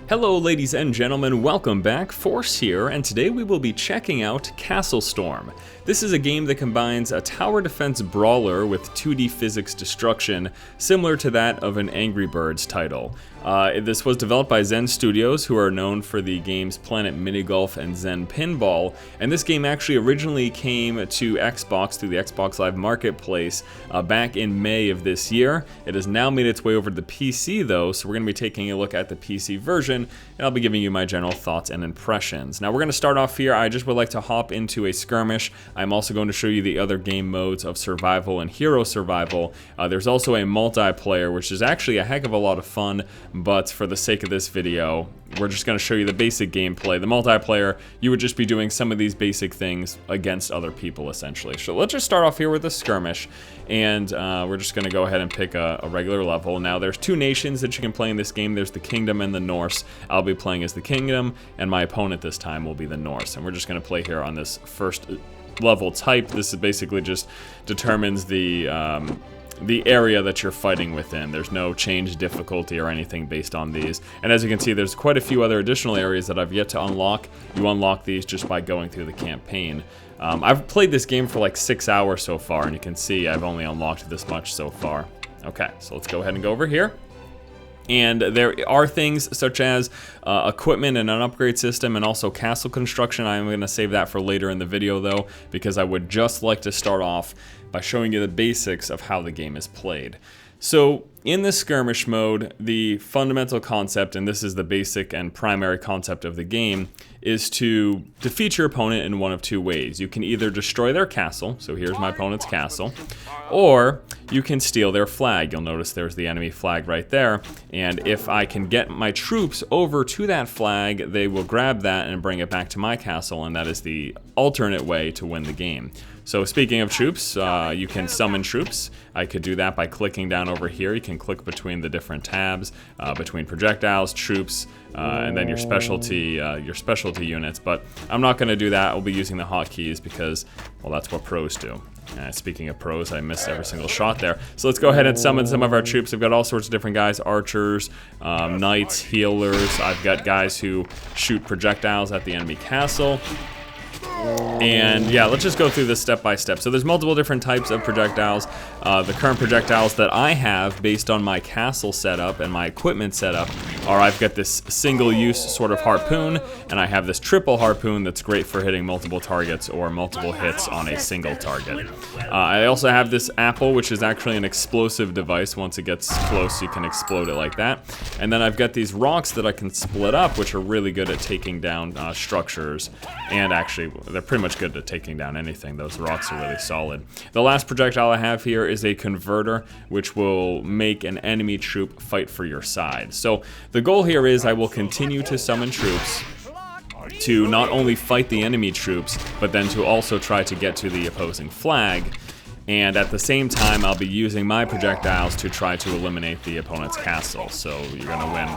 Hello ladies and gentlemen, welcome back, Force here, and today we will be checking out CastleStorm. This is a game that combines a tower defense brawler with 2D physics destruction, similar to that of an Angry Birds title. This was developed by Zen Studios, who are known for the games Planet Minigolf and Zen Pinball, and this game actually originally came to Xbox through the Xbox Live Marketplace back in May of this year. It has now made its way over to the PC though, so we're going to be taking a look at the PC version, and I'll be giving you my general thoughts and impressions. Now we're going to start off here. I just would like to hop into a skirmish. I'm also going to show you the other game modes of survival and hero survival. There's also a multiplayer, which is actually a heck of a lot of fun, but for the sake of this video, we're just going to show you the basic gameplay. The multiplayer, you would just be doing some of these basic things against other people, essentially. So let's just start off here with a skirmish, and we're just going to go ahead and pick a regular level. Now, there's two nations that you can play in this game. There's the Kingdom and the Norse. I'll be playing as the Kingdom, and my opponent this time will be the Norse. And we're just going to play here on this first level type. This is basically just determines the area that you're fighting within. There's no change difficulty or anything based on these. And as you can see, there's quite a few other additional areas that I've yet to unlock. You unlock these just by going through the campaign. I've played this game for like 6 hours so far, and you can see I've only unlocked this much so far. Okay, so let's go ahead and go over here. And there are things such as equipment and an upgrade system, and also castle construction. I'm going to save that for later in the video though, because I would just like to start off by showing you the basics of how the game is played. So in this skirmish mode, the fundamental concept, and this is the basic and primary concept of the game, is to defeat your opponent in one of two ways. You can either destroy their castle, so here's my opponent's castle, or you can steal their flag. You'll notice there's the enemy flag right there, and if I can get my troops over to that flag, they will grab that and bring it back to my castle, and that is the alternate way to win the game. So speaking of troops, you can summon troops. I could do that by clicking down over here. You can click between the different tabs, between projectiles, troops, and then your specialty units. But I'm not going to do that. I'll be using the hotkeys because, well, that's what pros do. Speaking of pros, I missed every single shot there. So let's go ahead and summon some of our troops. I've got all sorts of different guys, archers, knights, healers. I've got guys who shoot projectiles at the enemy castle. And yeah, let's just go through this step by step. So there's multiple different types of projectiles. The current projectiles that I have based on my castle setup and my equipment setup are, I've got this single-use sort of harpoon, and I have this triple harpoon that's great for hitting multiple targets or multiple hits on a single target. I also have this apple, which is actually an explosive device. Once it gets close, you can explode it like that. And then I've got these rocks that I can split up, which are really good at taking down structures, and actually they're pretty much good at taking down anything. Those rocks are really solid. The last projectile I have here is a converter, which will make an enemy troop fight for your side. So the goal here is I will continue to summon troops to not only fight the enemy troops, but then to also try to get to the opposing flag. And at the same time, I'll be using my projectiles to try to eliminate the opponent's castle. So you're going to win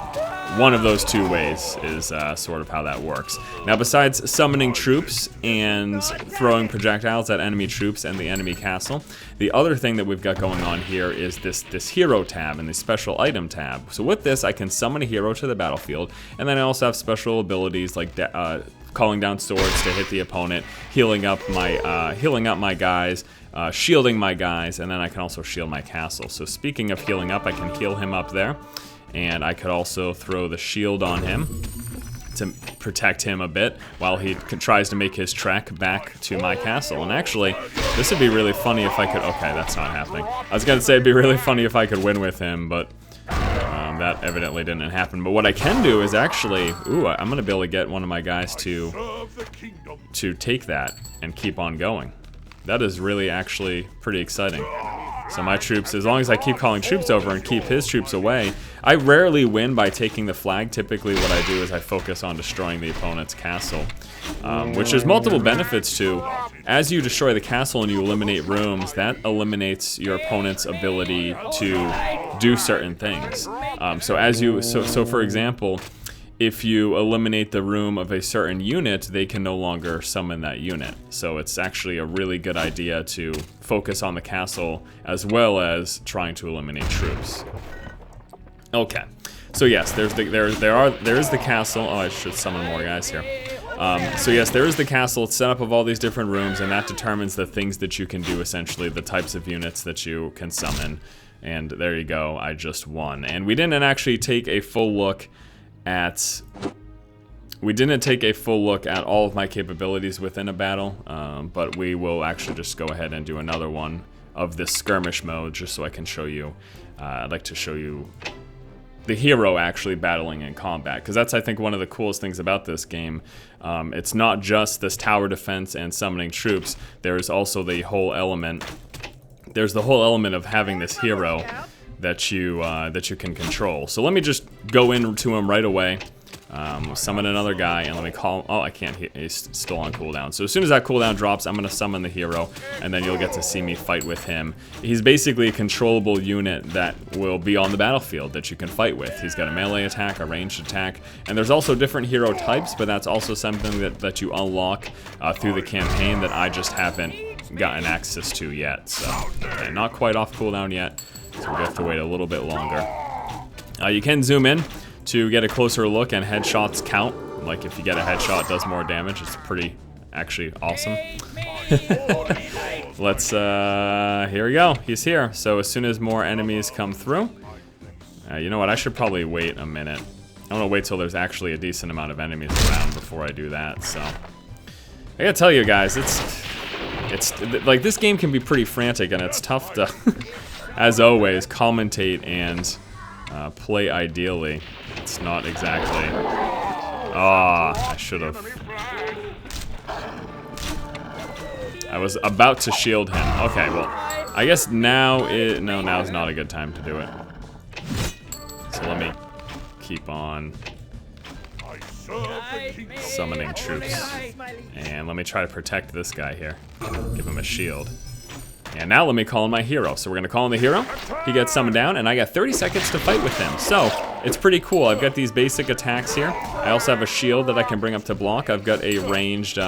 one of those two ways is sort of how that works. Now, besides summoning troops and throwing projectiles at enemy troops and the enemy castle, the other thing that we've got going on here is this hero tab and the special item tab. So with this, I can summon a hero to the battlefield, and then I also have special abilities like calling down swords to hit the opponent, healing up my guys, shielding my guys, and then I can also shield my castle. So speaking of healing up, I can heal him up there, and I could also throw the shield on him to protect him a bit while he tries to make his trek back to my castle. And actually, this would be really funny if I could... Okay, that's not happening. I was gonna say it'd be really funny if I could win with him, but that evidently didn't happen. But what I can do is actually... Ooh, I'm gonna be able to get one of my guys to take that and keep on going. That is really actually pretty exciting. So my troops, as long as I keep calling troops over and keep his troops away, I rarely win by taking the flag. Typically what I do is I focus on destroying the opponent's castle, which there's multiple benefits to. As you destroy the castle and you eliminate rooms, that eliminates your opponent's ability to do certain things. So for example, if you eliminate the room of a certain unit, they can no longer summon that unit. So it's actually a really good idea to focus on the castle as well as trying to eliminate troops. Okay, So yes, there is the castle. Oh, I should summon more guys here. So yes, there is the castle. It's set up of all these different rooms, and that determines the things that you can do, essentially, the types of units that you can summon. And there you go, I just won. And we didn't actually take a full look at... We didn't take a full look at all of my capabilities within a battle, but we will actually just go ahead and do another one of this skirmish mode, just so I can show you. I'd like to show you the hero actually battling in combat, because that's, I think, one of the coolest things about this game. It's not just this tower defense and summoning troops. There's also the whole element. There's the whole element of having this hero that you can control. So let me just go into him right away. Summon another guy, and let me call... Oh, I can't. He's still on cooldown. So as soon as that cooldown drops, I'm going to summon the hero, and then you'll get to see me fight with him. He's basically a controllable unit that will be on the battlefield that you can fight with. He's got a melee attack, a ranged attack, and there's also different hero types, but that's also something that you unlock through the campaign that I just haven't gotten access to yet. So, okay, not quite off cooldown yet, so we have to wait a little bit longer. You can zoom in to get a closer look, and headshots count. Like, if you get a headshot, it does more damage. It's pretty, actually, awesome. Let's, here we go. He's here. So as soon as more enemies come through, you know what, I should probably wait a minute. I want to wait till there's actually a decent amount of enemies around before I do that, so. I gotta tell you guys, it's like, this game can be pretty frantic, and it's tough to, as always, commentate and play ideally. It's not exactly... I should have. I was about to shield him. Okay, well, I guess now no, now's not a good time to do it. So let me keep on summoning troops. And let me try to protect this guy here. Give him a shield. And now let me call in my hero. So we're going to call in the hero. He gets summoned down, and I got 30 seconds to fight with him. So it's pretty cool. I've got these basic attacks here. I also have a shield that I can bring up to block. I've got a ranged...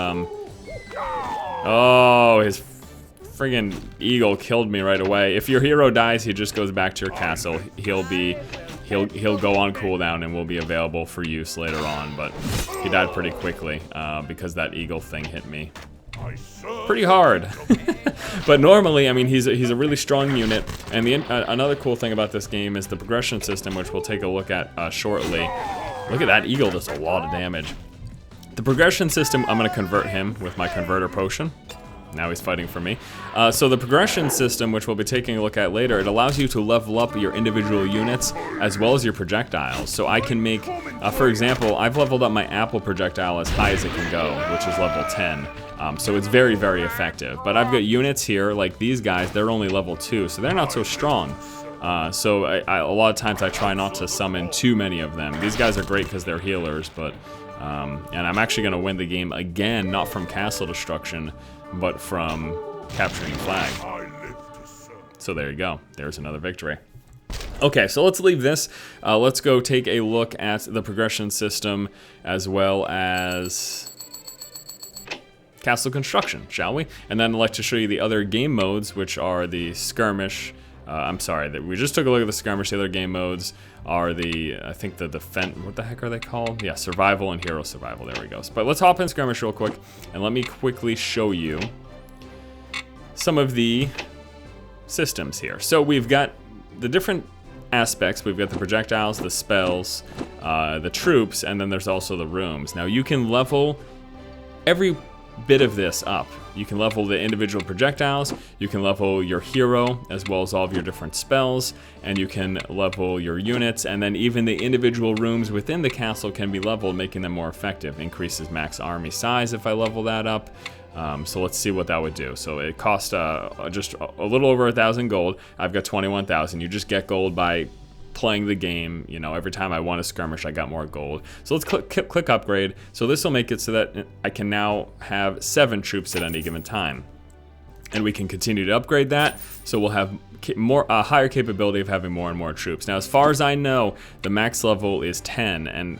Oh, his friggin' eagle killed me right away. If your hero dies, he just goes back to your castle. He'll go on cooldown and will be available for use later on. But he died pretty quickly because that eagle thing hit me pretty hard. But normally, I mean, he's a really strong unit, and another cool thing about this game is the progression system, which we'll take a look at shortly. Look at that eagle, does a lot of damage. The progression system, I'm going to convert him with my converter potion. Now he's fighting for me. So the progression system, which we'll be taking a look at later, it allows you to level up your individual units as well as your projectiles. So I can make, for example, I've leveled up my apple projectile as high as it can go, which is level 10. So it's very, very effective. But I've got units here, like these guys, they're only level 2, so they're not so strong. So a lot of times I try not to summon too many of them. These guys are great because they're healers, but... and I'm actually going to win the game again, not from castle destruction, but from capturing the flag. So there you go. There's another victory. Okay, so let's leave this. Let's go take a look at the progression system as well as castle construction, shall we? And then I'd like to show you the other game modes, which are the skirmish. I'm sorry, we just took a look at the skirmish. The other game modes are the, I think the defense, what the heck are they called? Yeah, survival and hero survival, there we go. But let's hop in skirmish real quick, and let me quickly show you some of the systems here. So we've got the different aspects. We've got the projectiles, the spells, the troops, and then there's also the rooms. Now you can level every bit of this up. You can level the individual projectiles, you can level your hero as well as all of your different spells, and you can level your units, and then even the individual rooms within the castle can be leveled, making them more effective. Increases max army size if I level that up. So let's see what that would do. So it costs just a little over 1,000 gold. I've got 21,000. You just get gold by playing the game. You know, every time I won a skirmish, I got more gold. So let's click upgrade. So this will make it so that I can now have 7 troops at any given time, and we can continue to upgrade that. So we'll have higher capability of having more and more troops. Now, as far as I know, the max level is 10, and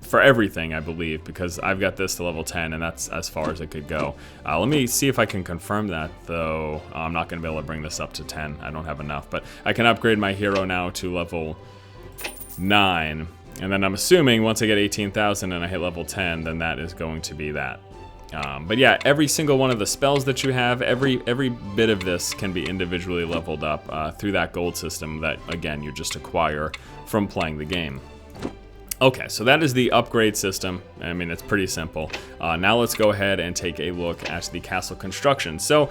for everything, I believe, because I've got this to level 10, and that's as far as it could go. Let me see if I can confirm that, though. I'm not going to be able to bring this up to 10. I don't have enough, but I can upgrade my hero now to level 9. And then I'm assuming once I get 18,000 and I hit level 10, then that is going to be that. But yeah, every single one of the spells that you have, every bit of this can be individually leveled up through that gold system that, again, you just acquire from playing the game. Okay, so that is the upgrade system. I mean, it's pretty simple. Now let's go ahead and take a look at the castle construction. So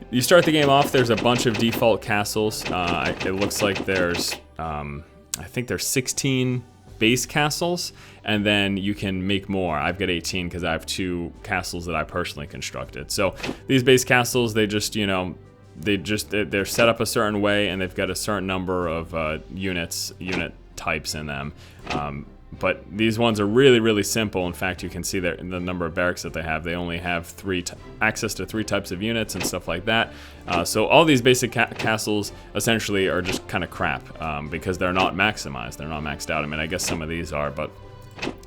you start the game off, there's a bunch of default castles. It looks like there's, I think there's 16 base castles, and then you can make more. I've got 18 because I have 2 castles that I personally constructed. So these base castles, they just, you know, they're set up a certain way, and they've got a certain number of unit types in them. But these ones are really, really simple. In fact, you can see the number of barracks that they have. They only have access to 3 types of units and stuff like that. So all these basic castles essentially are just kind of crap because they're not maximized. They're not maxed out. I mean, I guess some of these are, but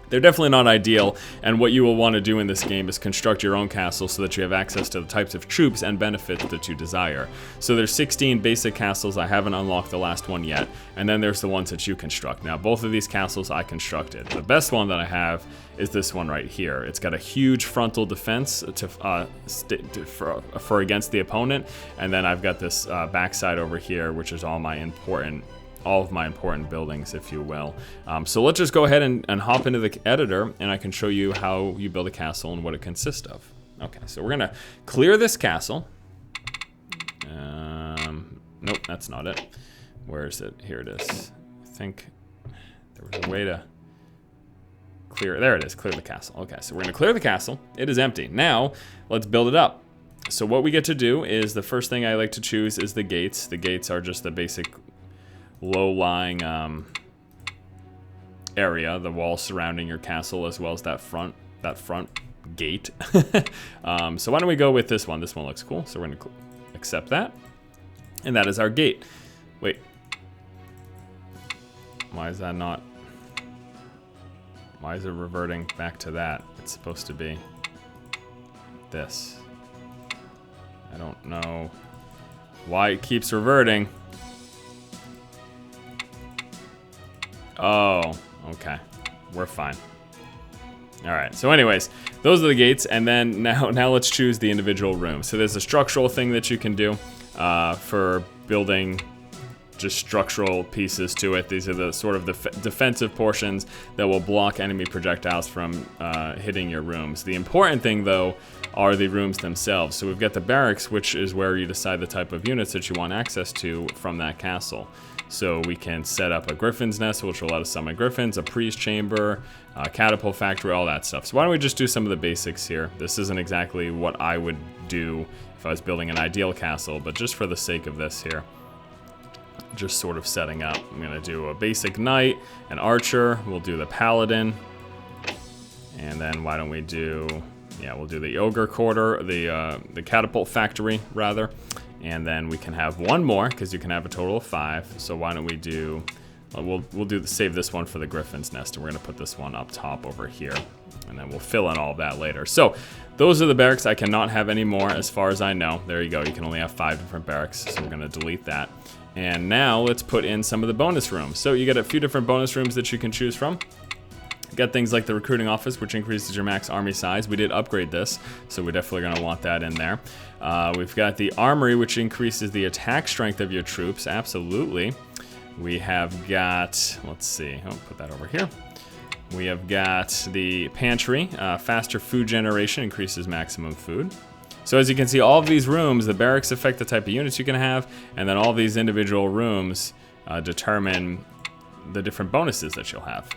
they're definitely not ideal, and what you will want to do in this game is construct your own castle so that you have access to the types of troops and benefits that you desire. So there's 16 basic castles. I haven't unlocked the last one yet, and then there's the ones that you construct. Now, both of these castles I constructed. The best one that I have is this one right here. It's got a huge frontal defense for against the opponent, and then I've got this backside over here, which is all of my important buildings, if you will. So let's just go ahead and hop into the editor, and I can show you how you build a castle and what it consists of. Okay, so we're gonna clear this castle. Nope, that's not it. Where is it? Here it is. I think there was a way to clear it. There it is, clear the castle. Okay, so we're gonna clear the castle. It is empty. Now, let's build it up. So what we get to do is, the first thing I like to choose is the gates. The gates are just the basic low-lying area, the wall surrounding your castle, as well as that front gate. So why don't we go with this one? This one looks cool, so we're gonna accept that, and that is our gate. Wait, why is that not? Why is it reverting back to that? It's supposed to be this. I don't know why it keeps reverting. Oh, okay. We're fine. All right, so anyways, those are the gates, and then now let's choose the individual rooms. So there's a structural thing that you can do for building just structural pieces to it. These are the sort of the defensive portions that will block enemy projectiles from hitting your rooms. The important thing, though, are the rooms themselves. So we've got the barracks, which is where you decide the type of units that you want access to from that castle. So we can set up a griffin's nest, which will let us summon griffins, a priest chamber, a catapult factory, all that stuff. So why don't we just do some of the basics here? This isn't exactly what I would do if I was building an ideal castle, but just for the sake of this here, just sort of setting up. I'm gonna do a basic knight, an archer, we'll do the paladin, and then why don't we do, yeah, we'll do the ogre quarter, the catapult factory, rather. And then we can have one more, because you can have a total of 5. So why don't we do, save this one for the griffin's nest, and we're gonna put this one up top over here, and then we'll fill in all of that later. So those are the barracks. I cannot have any more as far as I know. There you go, you can only have 5 different barracks, so we're gonna delete that. And now let's put in some of the bonus rooms. So you get a few different bonus rooms that you can choose from. You got things like the recruiting office, which increases your max army size. We did upgrade this, so we're definitely gonna want that in there. We've got the armory, which increases the attack strength of your troops, absolutely. We have got, let's see, I'll put that over here. We have got the pantry, faster food generation, increases maximum food. So as you can see, all of these rooms, the barracks affect the type of units you can have, and then all these individual rooms determine the different bonuses that you'll have.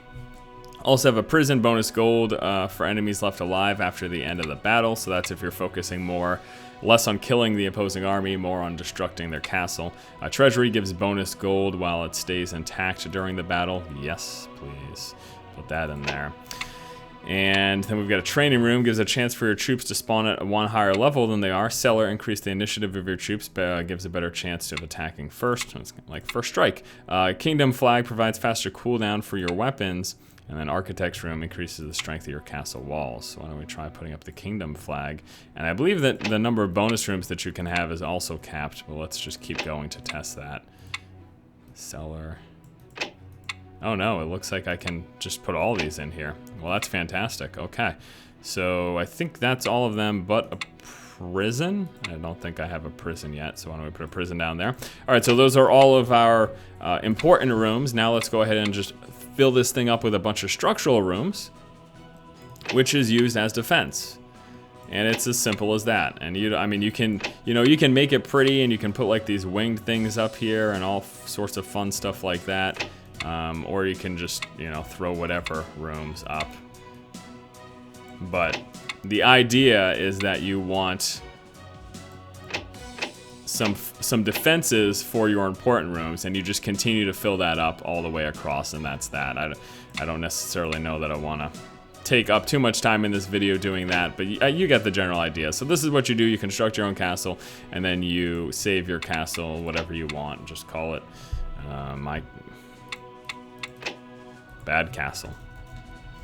Also have a prison bonus gold for enemies left alive after the end of the battle, so that's if you're focusing less on killing the opposing army, more on destructing their castle. Treasury gives bonus gold while it stays intact during the battle. Yes, please. Put that in there. And then we've got a training room, gives a chance for your troops to spawn at one higher level than they are. Cellar, increase the initiative of your troops, gives a better chance of attacking first. It's like first strike. Kingdom flag provides faster cooldown for your weapons. And then Architect's Room increases the strength of your castle walls. So why don't we try putting up the Kingdom flag? And I believe that the number of bonus rooms that you can have is also capped, but let's just keep going to test that. Cellar. Oh no, it looks like I can just put all these in here. Well, that's fantastic. Okay, so I think that's all of them but a prison. I don't think I have a prison yet, so why don't we put a prison down there? All right, so those are all of our important rooms. Now let's go ahead and just fill this thing up with a bunch of structural rooms, which is used as defense. And it's as simple as that. And I mean, you can make it pretty, and you can put like these winged things up here and all sorts of fun stuff like that. Or you can just, throw whatever rooms up. But the idea is that you want some defenses for your important rooms, and you just continue to fill that up all the way across, and that's that. I don't necessarily know that I want to take up too much time in this video doing that, but you get the general idea. So this is what you do. You construct your own castle, and then you save your castle whatever you want. Just call it my bad castle.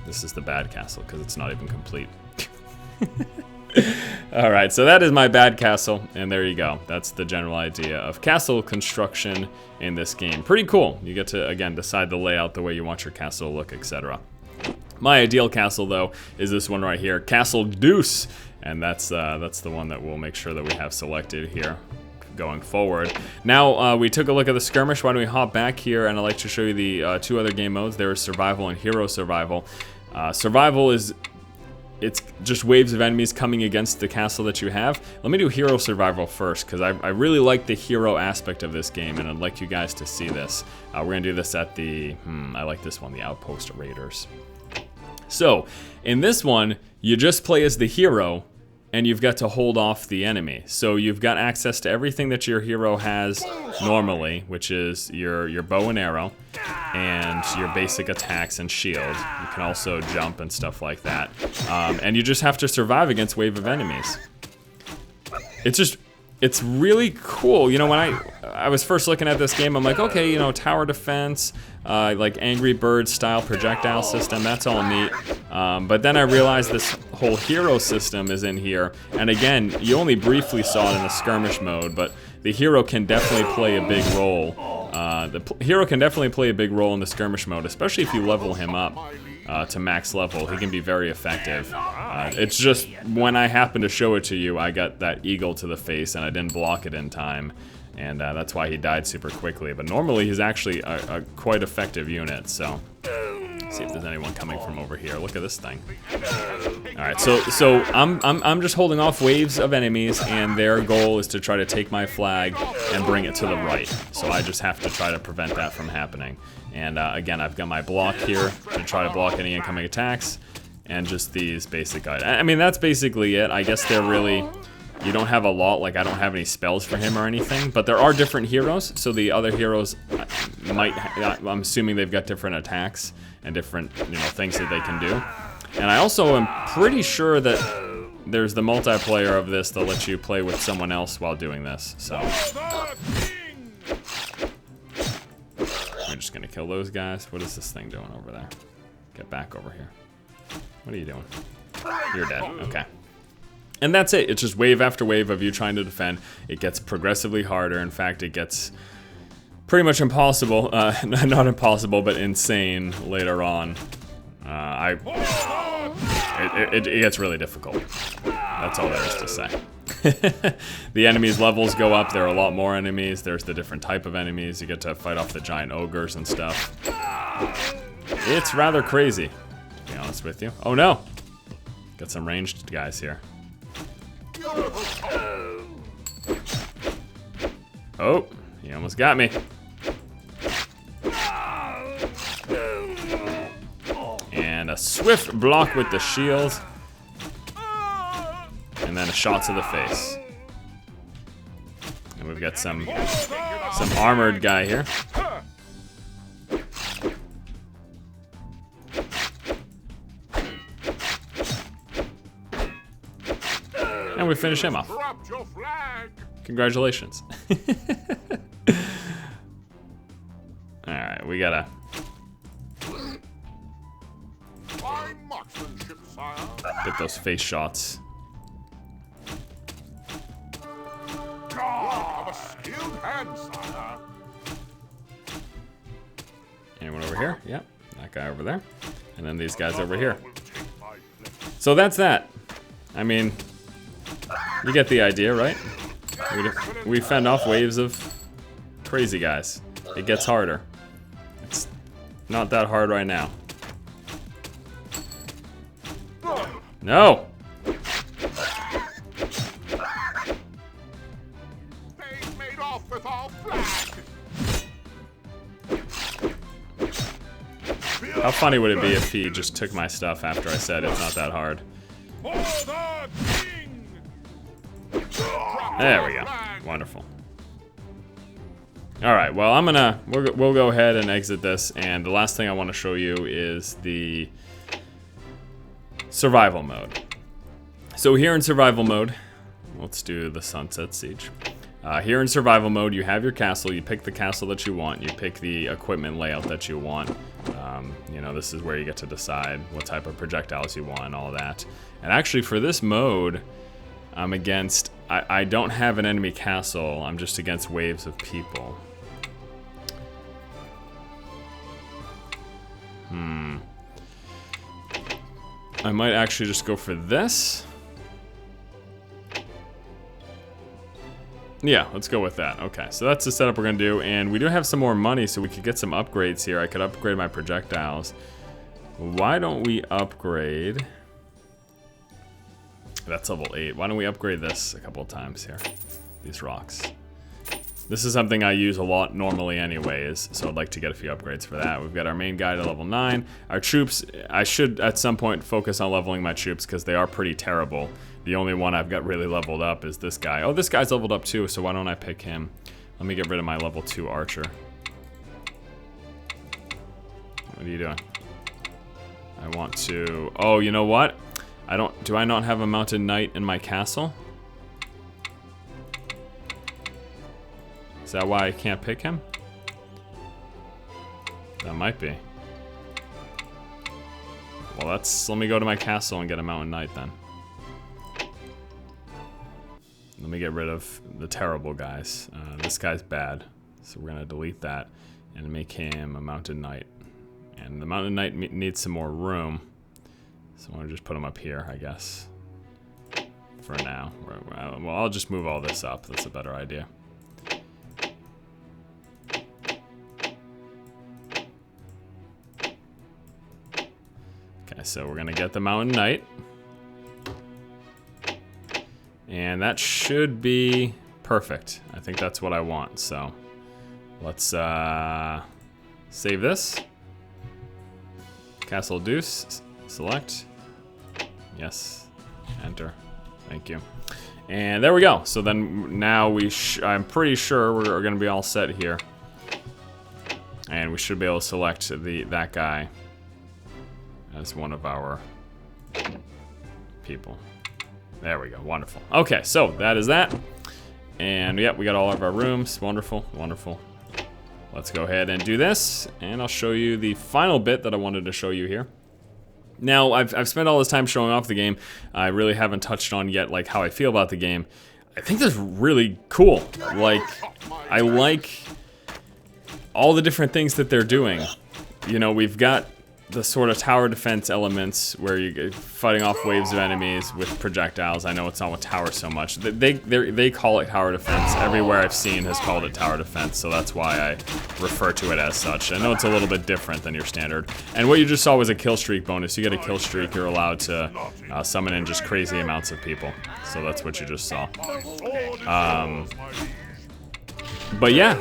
This is the bad castle because it's not even complete. All right, so that is my bad castle, and there you go. That's the general idea of castle construction in this game. Pretty cool. You get to, again, decide the layout, the way you want your castle to look, etc. My ideal castle, though, is this one right here, Castle Deuce, and that's the one that we'll make sure that we have selected here going forward. Now, we took a look at the skirmish. Why don't we hop back here, and I'd like to show you the two other game modes. There is Survival and Hero Survival. Survival is... it's just waves of enemies coming against the castle that you have. Let me do Hero Survival first, because I really like the hero aspect of this game, and I'd like you guys to see this. We're going to do this at the... I like this one, the Outpost Raiders. So, in this one, you just play as the hero, and you've got to hold off the enemy. So you've got access to everything that your hero has normally, which is your bow and arrow, and your basic attacks and shield. You can also jump and stuff like that. And you just have to survive against wave of enemies. It's really cool. You know, when I was first looking at this game, I'm like, okay, tower defense, like Angry Birds style projectile system, that's all neat. But then I realized this whole hero system is in here. And again, you only briefly saw it in the skirmish mode, but the hero can definitely play a big role. The hero can definitely play a big role in the skirmish mode, especially if you level him up to max level. He can be very effective. It's just when I happened to show it to you, I got that eagle to the face and I didn't block it in time, and that's why he died super quickly. But normally he's actually a quite effective unit. So let's see if there's anyone coming from over here. Look at this thing. All right, so I'm just holding off waves of enemies, and their goal is to try to take my flag and bring it to the right. So I just have to try to prevent that from happening. And again, I've got my block here to try to block any incoming attacks, and just these basic items. I mean, that's basically it. I guess they're really, you don't have a lot, like I don't have any spells for him or anything, but there are different heroes, so the other heroes I'm assuming they've got different attacks and different, things that they can do. And I also am pretty sure that there's the multiplayer of this that lets you play with someone else while doing this, so. I'm just gonna kill those guys. What is this thing doing over there? Get back over here. What are you doing? You're dead, okay. And that's it. It's just wave after wave of you trying to defend. It gets progressively harder. In fact, it gets pretty much impossible. Not impossible, but insane later on. It gets really difficult. That's all there is to say. The enemies' levels go up. There are a lot more enemies. There's the different type of enemies. You get to fight off the giant ogres and stuff. It's rather crazy, to be honest with you. Oh no! Got some ranged guys here. Oh, he almost got me. And a swift block with the shield. And then a shot to the face. And we've got some armored guy here. And we finish him off. Congratulations. Alright, we gotta... get those face shots. Anyone over over here. Yep, that guy over there. And then these guys over here. So that's that. I mean, you get the idea, right? We fend off waves of crazy guys. It gets harder. It's not that hard right now. No! How funny would it be if he just took my stuff after I said it's not that hard? There we go. Wonderful. Alright, well we'll go ahead and exit this, and the last thing I want to show you is the survival mode. So here in survival mode, let's do the Sunset Siege. Here in survival mode, you have your castle. You pick the castle that you want. You pick the equipment layout that you want. You know, this is where you get to decide what type of projectiles you want and all that. And actually, for this mode, I'm against... I don't have an enemy castle. I'm just against waves of people. I might actually just go for this. Yeah, let's go with that. Okay, so that's the setup we're gonna do, and we do have some more money, so we could get some upgrades here. I could upgrade my projectiles. Why don't we upgrade... That's level 8. Why don't we upgrade this a couple of times here? These rocks. This is something I use a lot normally anyways, so I'd like to get a few upgrades for that. We've got our main guy to level 9. Our troops, I should at some point focus on leveling my troops because they are pretty terrible. The only one I've got really leveled up is this guy. Oh, this guy's leveled up too, so why don't I pick him? Let me get rid of my level 2 archer. What are you doing? I want to... Oh, you know what? Do I not have a mounted knight in my castle? Is that why I can't pick him? That might be. Well, let me go to my castle and get a mounted knight then. Let me get rid of the terrible guys. This guy's bad, so we're gonna delete that and make him a mounted knight. And the mounted knight needs some more room, so I'm gonna just put him up here, I guess. For now. Well, I'll just move all this up. That's a better idea. Okay, so we're gonna get the mounted knight. And that should be perfect. I think that's what I want, so let's save this. Castle Deuce, select. Yes, enter. Thank you. And there we go. So then now I'm pretty sure we're gonna be all set here. And we should be able to select that guy as one of our people. There we go, wonderful. Okay, so that is that. And yep, we got all of our rooms. Wonderful, wonderful. Let's go ahead and do this, and I'll show you the final bit that I wanted to show you here. Now, I've spent all this time showing off the game. I really haven't touched on yet like how I feel about the game. I think this is really cool. Like, I like all the different things that they're doing. You know, we've got the sort of tower defense elements where you're fighting off waves of enemies with projectiles. I know it's not with towers so much. They call it tower defense. Everywhere I've seen has called it tower defense, so that's why I refer to it as such. I know it's a little bit different than your standard. And what you just saw was a kill streak bonus. You get a kill streak, you're allowed to summon in just crazy amounts of people. So that's what you just saw. But yeah,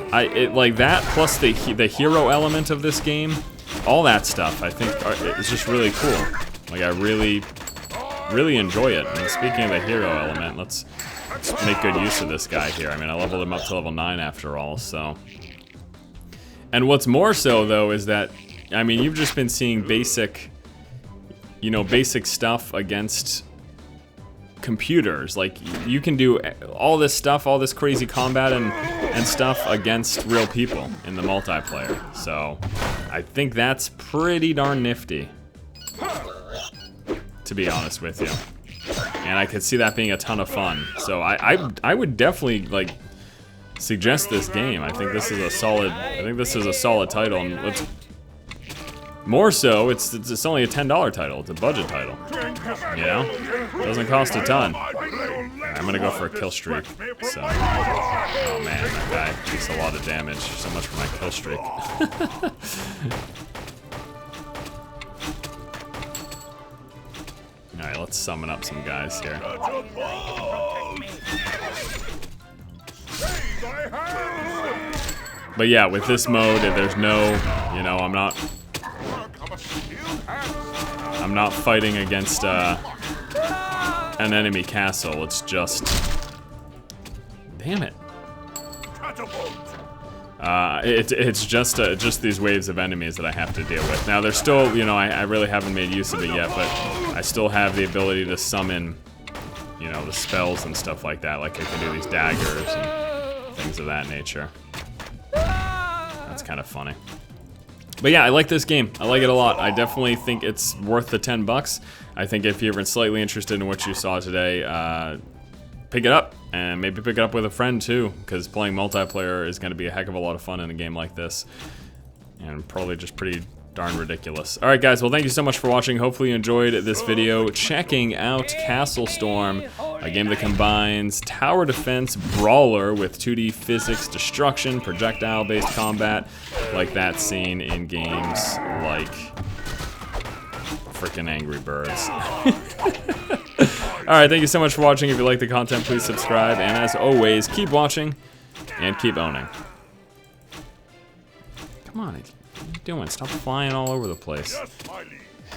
like that plus the hero element of this game. All that stuff, I think, is just really cool. Like, I really enjoy it. And speaking of the hero element, let's make good use of this guy here. I mean, I leveled him up to level 9 after all, so. And what's more so, though, is that, I mean, you've just been seeing basic, you know, basic stuff against computers. Like, you can do all this stuff, all this crazy combat and stuff against real people in the multiplayer. So I think that's pretty darn nifty, to be honest with you. And I could see that being a ton of fun. So I would definitely like suggest this game. I think this is a solid title. And More so, it's only a $10 title. It's a budget title. You know? Doesn't cost a ton. I'm gonna go for a kill streak. So, oh man, that guy takes a lot of damage. So much for my kill streak. Alright, let's summon up some guys here. But yeah, with this mode, there's no, you know, I'm not fighting against an enemy castle. It's just, damn it. It's just these waves of enemies that I have to deal with. Now there's still, you know, I really haven't made use of it yet, but I still have the ability to summon, you know, the spells and stuff like that. Like I can do these daggers and things of that nature. That's kind of funny. But yeah, I like this game. I like it a lot. I definitely think it's worth the $10. I think if you're even slightly interested in what you saw today, pick it up, and maybe pick it up with a friend too, because playing multiplayer is going to be a heck of a lot of fun in a game like this, and probably just pretty darn ridiculous. Alright guys, well thank you so much for watching. Hopefully you enjoyed this video checking out CastleStorm, a game that combines tower defense brawler with 2D physics destruction, projectile-based combat, like that seen in games like frickin' Angry Birds. Alright, thank you so much for watching. If you like the content, please subscribe, and as always, keep watching and keep owning. Come on, what are you doing? Stop flying all over the place.